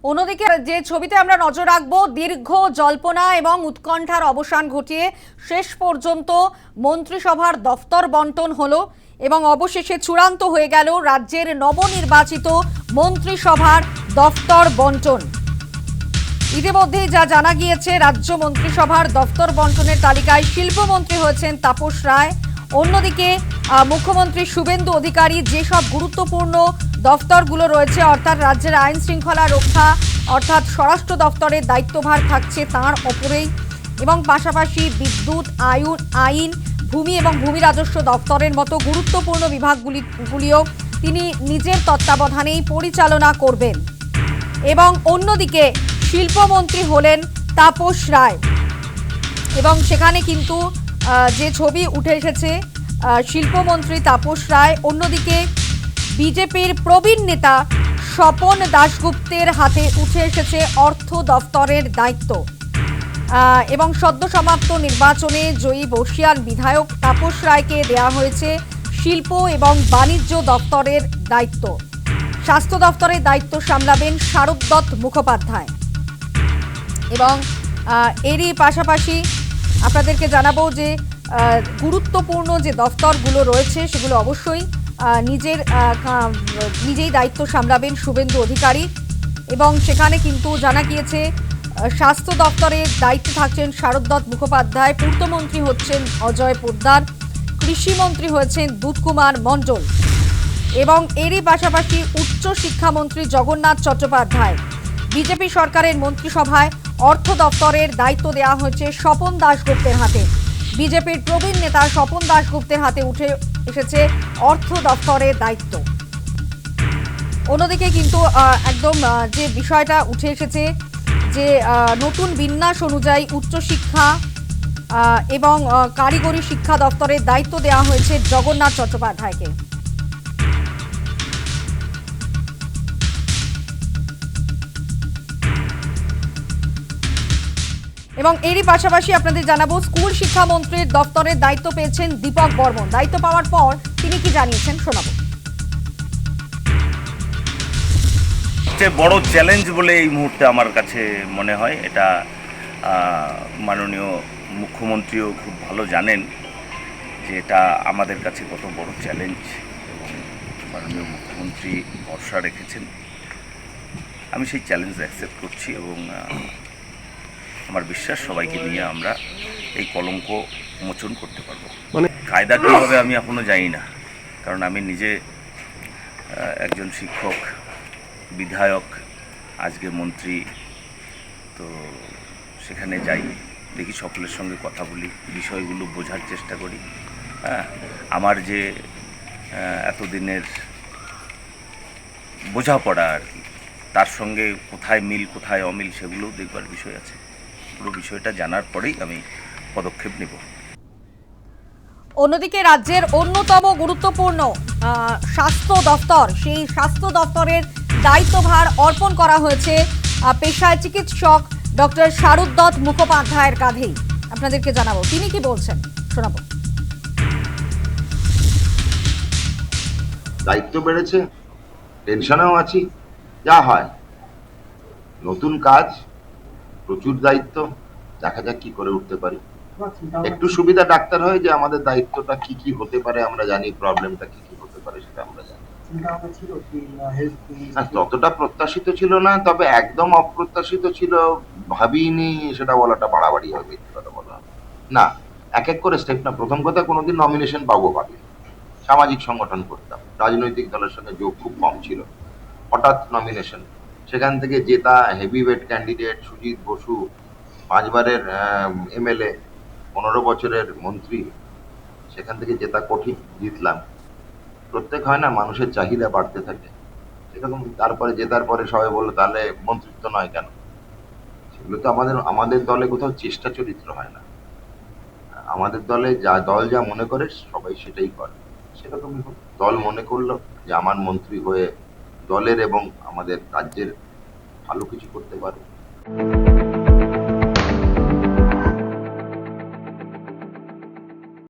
অন্যদিকে যে ছবিতে আমরা নজর রাখবো, দীর্ঘ জল্পনা এবং উৎকণ্ঠার অবসান ঘটিয়ে শেষ পর্যন্ত মন্ত্রিসভার দফতর বন্টন হলো এবং অবশেষে চূড়ান্ত হয়ে গেল রাজ্যের নবনির্বাচিত মন্ত্রিসভার দফতর বন্টন। ইতিমধ্যে যা জানা গিয়েছে, রাজ্য মন্ত্রিসভার দফতর বন্টনের তালিকায় শিল্পমন্ত্রী হয়েছেন তাপস রায়। অন্যদিকে মুখ্যমন্ত্রী শুভেন্দু অধিকারী যেসব গুরুত্বপূর্ণ দফতরগুলো রয়েছে, অর্থাৎ রাজ্যের আইন শৃঙ্খলা রক্ষা অর্থাৎ স্বরাষ্ট্র দফতরের দায়িত্বভার থাকছে তাঁর ওপরেই, এবং পাশাপাশি বিদ্যুৎ, আইন, ভূমি এবং ভূমি রাজস্ব দফতরের মতো গুরুত্বপূর্ণ বিভাগগুলিও তিনি নিজের তত্ত্বাবধানেই পরিচালনা করবেন। এবং অন্যদিকে শিল্পমন্ত্রী হলেন তাপস রায়, এবং সেখানে কিন্তু যে ছবি উঠে এসেছে শিল্পমন্ত্রী তাপস রায়। অন্যদিকে বিজেপির প্রবীণ নেতা স্বপন দাশগুপ্তের হাতে উঠে এসেছে অর্থ দফতরের দায়িত্ব, এবং সদ্য সমাপ্ত নির্বাচনে জয়ী বর্ষিয়ান বিধায়ক তাপস রায়কে দেওয়া হয়েছে শিল্প এবং বাণিজ্য দফতরের দায়িত্ব। স্বাস্থ্য দফতরের দায়িত্ব সামলাবেন শারদত্ত মুখোপাধ্যায়। এবং এরই পাশাপাশি আপনাদেরকে জানাবো যে গুরুত্বপূর্ণ যে দফতরগুলো রয়েছে সেগুলো অবশ্যই নিজেই দায়িত্ব সামলাবেন শুভেন্দু অধিকারী। এবং সেখানে কিন্তু জানা গিয়েছে স্বাস্থ্য দপ্তরের দায়িত্বে থাকছেন শারদত্ত মুখোপাধ্যায়, পূর্তমন্ত্রী হচ্ছেন অজয় পোদ্দার, কৃষিমন্ত্রী হয়েছেন দুধকুমার মণ্ডল, এবং এরই পাশাপাশি উচ্চ শিক্ষামন্ত্রী জগন্নাথ চট্টোপাধ্যায়। বিজেপি সরকারের মন্ত্রিসভায় অর্থ দপ্তরের দায়িত্ব দেওয়া হয়েছে স্বপন দাশগুপ্তের হাতে। বিজেপির প্রবীণ নেতা স্বপন দাশগুপ্তের হাতে উঠে এসেছে অর্থ দপ্তরের দায়িত্ব। অন্যদিকে কিন্তু একদম যে বিষয়টা উঠে এসেছে যে নতুন বিন্যাস অনুযায়ী উচ্চশিক্ষা এবং কারিগরি শিক্ষা দপ্তরের দায়িত্ব দেওয়া হয়েছে জগন্নাথ চট্টোপাধ্যায়কে। এবং এরই পাশাপাশি আপনাদের জানাবো, স্কুল শিক্ষামন্ত্রীর দপ্তরের দায়িত্ব পেয়েছেন দীপক বর্মন। দায়িত্ব পাওয়ার পর তিনি কি জানিয়েছেন শোনাবো। সবচেয়ে বড় চ্যালেঞ্জ বলে এই মুহূর্তে আমার কাছে মনে হয়, এটা মাননীয় মুখ্যমন্ত্রীও খুব ভালো জানেন যে এটা আমাদের কাছে কত বড় চ্যালেঞ্জ, এবং মাননীয় মুখ্যমন্ত্রী ভরসা রেখেছেন। আমি সেই চ্যালেঞ্জ অ্যাকসেপ্ট করছি, এবং আমার বিশ্বাস সবাইকে নিয়ে আমরা এই কলঙ্ক মোচন করতে পারবো। মানে কায়দা কী হবে আমি এখনও জানি না, কারণ আমি নিজে একজন শিক্ষক, বিধায়ক, আজকে মন্ত্রী, তো সেখানে যাই, দেখি সকলের সঙ্গে কথা বলি, বিষয়গুলো বোঝার চেষ্টা করি। আমার যে এতদিনের বোঝাপড়া আর কি, তার সঙ্গে কোথায় মিল কোথায় অমিল সেগুলোও দেখবার বিষয় আছে। পুরো বিষয়টা জানার পরেই আমি পদক্ষেপ নেব। অন্যদিকে রাজ্যের অন্যতম গুরুত্বপূর্ণ স্বাস্থ্য দফতর, সেই স্বাস্থ্য দফতরের দায়িত্বভার অর্পণ করা হয়েছে পেশায় চিকিৎসক ডক্টর শারদত্ত মুখোপাধ্যায়ের কাঁধেই। আপনাদেরকে জানাবো তিনি কি বলছেন, শোনাবো। দায়িত্ব বেড়েছে, টেনশনেও আছি, যা হয়। নতুন কাজ, প্রচুর দায়িত্ব, দেখা যাক কি করে উঠতে পারি। একটু সুবিধা ডাক্তার হয় যে আমাদের দায়িত্বটা কি কি হতে পারে আমরা জানি, প্রবলেমটা কি কি হতে পারে সেটা আমরা জানি। ততটা প্রত্যাশিত ছিল না, তবে একদম অপ্রত্যাশিত ছিল ভাবিনি, সেটা বলাটা বাড়াবাড়ি হবে, কথা বলা না। এক এক করে স্টেপ না। প্রথম কথা, কোনোদিন নমিনেশন পাবো ভাবি, সামাজিক সংগঠন করতাম, রাজনৈতিক দলের সঙ্গে যোগ খুব কম ছিল। হঠাৎ নমিনেশন, সেখান থেকে জেতা হেভিওয়েট ক্যান্ডিডেট সুজিত বসু, 5 বারের এমএলএ, 15 বছরের মন্ত্রী, সেখান থেকে জেতা কঠিন, জিতলাম। প্রত্যেক হয় না, মানুষের চাহিদা বাড়তে থাকে সেরকম। তারপরে জেতার পরে সবাই বললো তাহলে মন্ত্রিত্ব নয় কেন? সেগুলো তো আমাদের দলে কোথাও চেষ্টা চরিত্র হয় না। আমাদের দলে দল যা মনে করে সবাই সেটাই করে। সেরকমই দল মনে করলো যে আমার মন্ত্রী হয়ে দলের এবং আমাদের রাজ্যের ভালো কিছু করতে পারে।